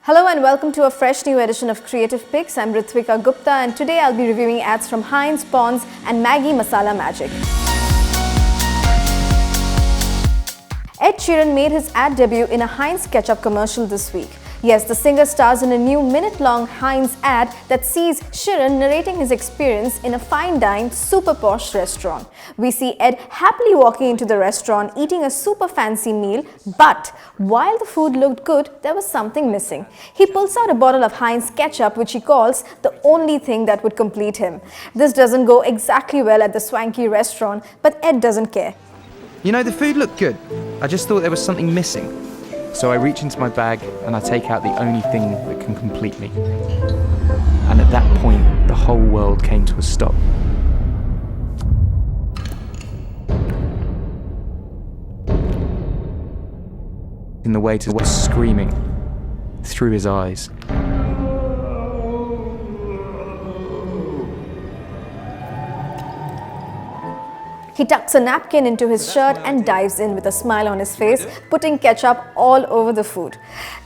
Hello and welcome to a fresh new edition of Creative Picks. I'm Ritwika Gupta and today I'll be reviewing ads from Heinz, Pond's and Maggi Masala-ae-Magic. Ed Sheeran made his ad debut in a Heinz Ketchup commercial this week. Yes, the singer stars in a new minute-long Heinz ad that sees Sheeran narrating his experience in a fine-dine, super posh restaurant. We see Ed happily walking into the restaurant, eating a super fancy meal, but while the food looked good, there was something missing. He pulls out a bottle of Heinz Ketchup, which he calls the only thing that would complete him. This doesn't go exactly well at the swanky restaurant, but Ed doesn't care. You know, the food looked good. I just thought there was something missing. So I reach into my bag and I take out the only thing that can complete me. And at that point, the whole world came to a stop. In the waiter was screaming through his eyes. He tucks a napkin into his shirt and dives in with a smile on his face, putting ketchup all over the food.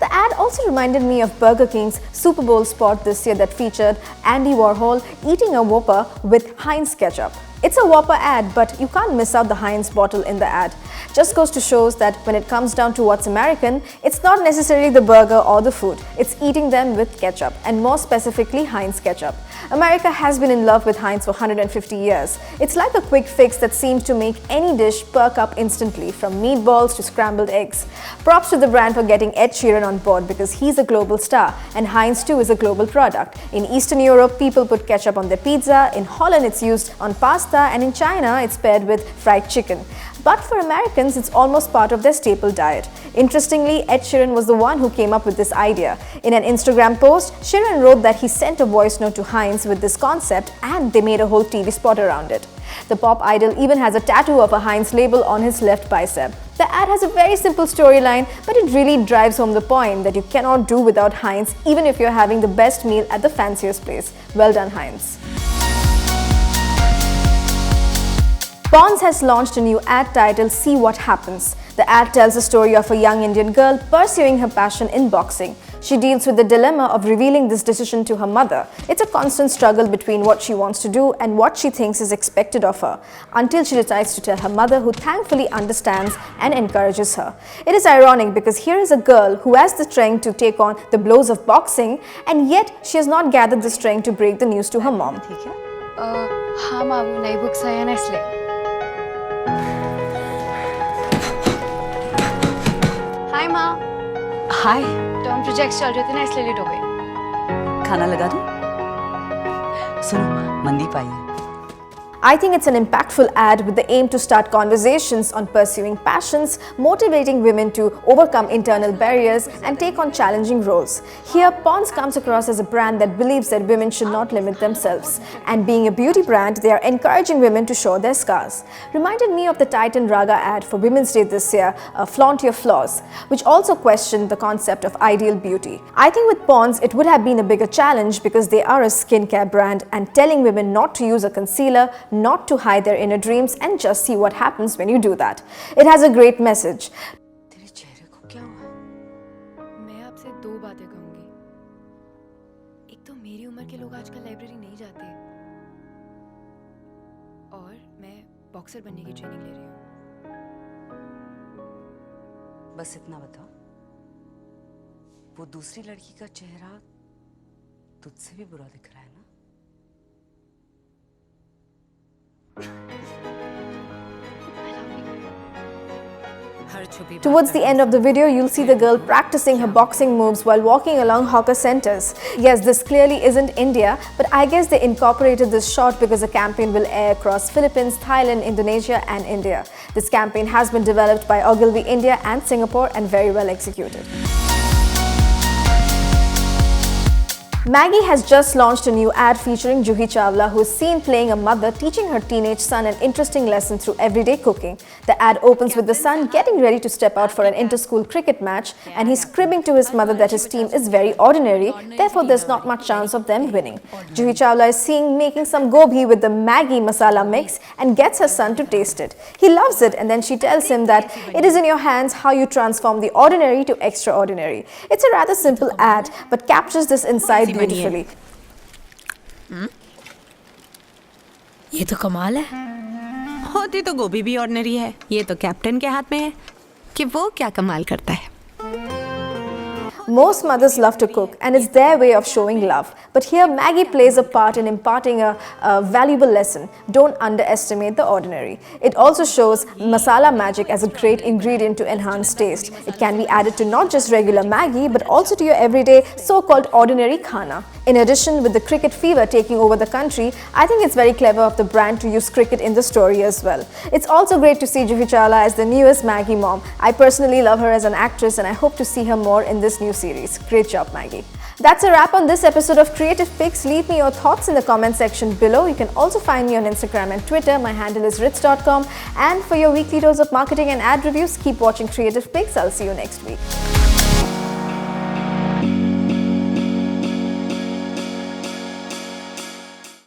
The ad also reminded me of Burger King's Super Bowl spot this year that featured Andy Warhol eating a Whopper with Heinz Ketchup. It's a Whopper ad, but you can't miss out the Heinz bottle in the ad. Just goes to show that when it comes down to what's American, it's not necessarily the burger or the food. It's eating them with ketchup, and more specifically Heinz Ketchup. America has been in love with Heinz for 150 years. It's like a quick fix that seems to make any dish perk up instantly, from meatballs to scrambled eggs. Props to the brand for getting Ed Sheeran on board because he's a global star, and Heinz too is a global product. In Eastern Europe, people put ketchup on their pizza. In Holland, it's used on pasta, and in China, it's paired with fried chicken. But for Americans, it's almost part of their staple diet. Interestingly, Ed Sheeran was the one who came up with this idea. In an Instagram post, Sheeran wrote that he sent a voice note to Heinz with this concept and they made a whole TV spot around it. The pop idol even has a tattoo of a Heinz label on his left bicep. The ad has a very simple storyline, but it really drives home the point that you cannot do without Heinz even if you're having the best meal at the fanciest place. Well done, Heinz. Pond's has launched a new ad titled See What Happens. The ad tells the story of a young Indian girl pursuing her passion in boxing. She deals with the dilemma of revealing this decision to her mother. It's a constant struggle between what she wants to do and what she thinks is expected of her, until she decides to tell her mother, who thankfully understands and encourages her. It is ironic because here is a girl who has the strength to take on the blows of boxing, and yet she has not gathered the strength to break the news to her mom. हाँ माँ, वो नई books I है ना इसलिए। हाय माँ। हाय। Term projects चल रहे थे ना इसलिए लेट हो गए। खाना लगा दूँ? सुनो, मनदीप आई है। I think it's an impactful ad with the aim to start conversations on pursuing passions, motivating women to overcome internal barriers and take on challenging roles. Here, Pond's comes across as a brand that believes that women should not limit themselves. And being a beauty brand, they are encouraging women to show their scars. Reminded me of the Titan Raga ad for Women's Day this year, Flaunt Your Flaws, which also questioned the concept of ideal beauty. I think with Pond's, it would have been a bigger challenge because they are a skincare brand and telling women not to use a concealer, not to hide their inner dreams, and just see what happens when you do that. It has a great message. तेरे चेहरे को क्या हुआ? मैं आपसे दो बातें कहूँगी। एक तो मेरी उम्र के लोग आजकल लाइब्रेरी नहीं जाते, और मैं बॉक्सर बनने की ट्रेनिंग ले रही हूँ। बस इतना बताओ, वो दूसरी लड़की का चेहरा तुझसे भी बुरा दिख रहा है ना? Towards the end of the video, you'll see the girl practicing her boxing moves while walking along hawker centers. Yes, this clearly isn't India, but I guess they incorporated this shot because the campaign will air across Philippines, Thailand, Indonesia and India. This campaign has been developed by Ogilvy India and Singapore and very well executed. Maggi has just launched a new ad featuring Juhi Chawla, who is seen playing a mother teaching her teenage son an interesting lesson through everyday cooking. The ad opens with the son getting ready to step out for an inter-school cricket match, and he's cribbing to his mother that his team is very ordinary, therefore there's not much chance of them winning. Juhi Chawla is seen making some gobi with the Maggi masala mix and gets her son to taste it. He loves it, and then she tells him that it is in your hands how you transform the ordinary to extraordinary. It's a rather simple ad, but captures this insight beautifully. ये तो कमाल है। होती तो गोभी भी ordinary है, ये तो कैप्टन के हाथ में है कि वो क्या कमाल करता है। Most mothers love to cook, and it's their way of showing love. But here Maggi plays a part in imparting a valuable lesson. Don't underestimate the ordinary. It also shows Masala-ae-Magic as a great ingredient to enhance taste. It can be added to not just regular Maggi, but also to your everyday so-called ordinary khana. In addition, with the cricket fever taking over the country, I think it's very clever of the brand to use cricket in the story as well. It's also great to see Juhi Chawla as the newest Maggi mom. I personally love her as an actress, and I hope to see her more in this new series. Great job, Maggi. That's a wrap on this episode of Creative Picks. Leave me your thoughts in the comment section below. You can also find me on Instagram and Twitter. My handle is ritz.com. And for your weekly dose of marketing and ad reviews, keep watching Creative Picks. I'll see you next week.